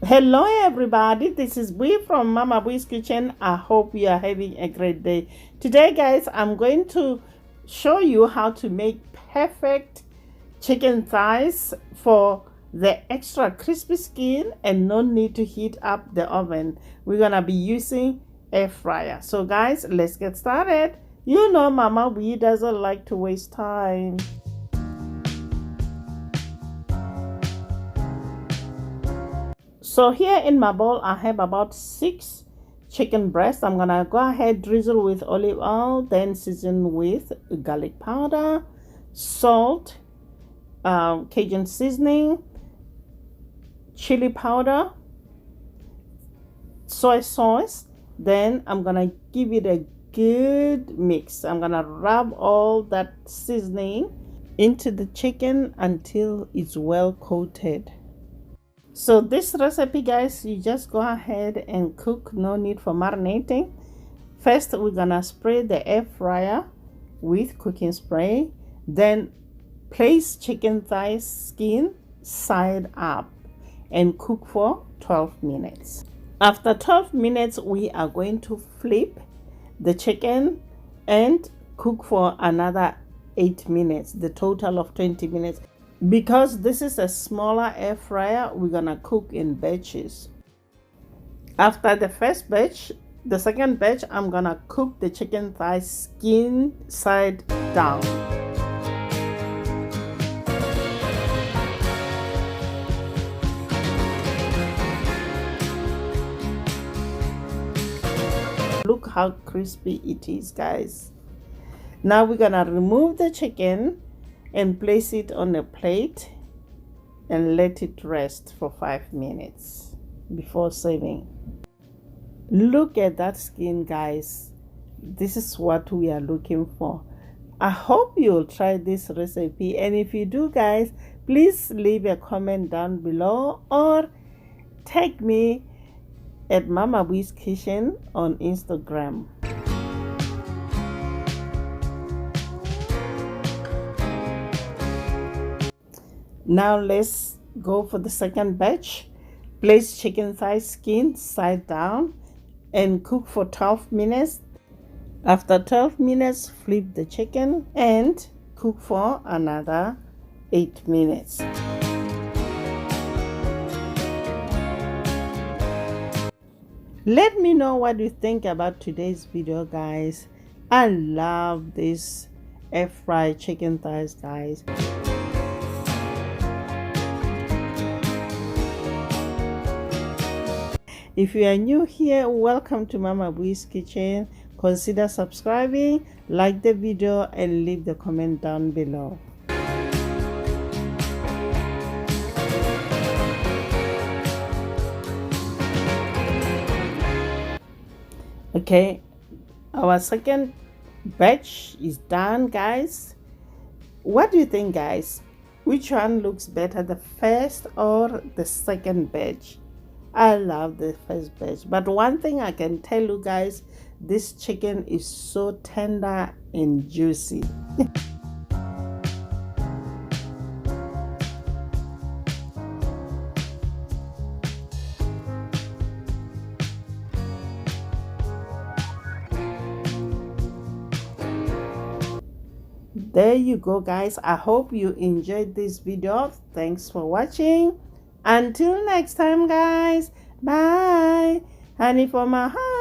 Hello everybody, this is Bui from Mama Bui's Kitchen. I hope you are having a great day. Today guys, I'm going to show you how to make perfect chicken thighs for the extra crispy skin and no need to heat up the oven. We're gonna be using air fryer. So guys, let's get started. You know Mama Bui doesn't like to waste time. So here in my bowl, I have about 6 chicken breasts. I'm gonna go ahead, drizzle with olive oil, then season with garlic powder, salt, Cajun seasoning, chili powder, soy sauce. Then I'm gonna give it a good mix. I'm gonna rub all that seasoning into the chicken until it's well coated. So this recipe guys, you just go ahead and cook, no need for marinating. First we're gonna spray the air fryer with cooking spray, then place chicken thigh skin side up and cook for 12 minutes. After 12 minutes we are going to flip the chicken and cook for another 8 minutes, the total of 20 minutes. Because this is a smaller air fryer, we're gonna cook in batches. After the first batch, the second batch, I'm gonna cook the chicken thigh skin side down. Look how crispy it is, guys. Now we're gonna remove the chicken and place it on a plate and let it rest for 5 minutes before serving. Look at that skin, guys. This is what we are looking for. I hope you'll try this recipe, and if you do guys, please leave a comment down below or tag me at Mama Bui's Kitchen on Instagram. Now let's go for the second batch. Place chicken thigh skin side down and cook for 12 minutes. After 12 minutes, flip the chicken and cook for another 8 minutes. Let me know what you think about today's video, guys. I love this air fried chicken thighs, guys. If you are new here, welcome to Mama Bui's Kitchen. Consider subscribing, like the video, and leave the comment down below. Okay, our second batch is done, guys. What do you think, guys? Which one looks better, the first or the second batch? I love the first batch, but one thing I can tell you guys, this chicken is so tender and juicy. There you go, guys. I hope you enjoyed this video. Thanks for watching. Until next time, guys. Bye. Honey for my heart.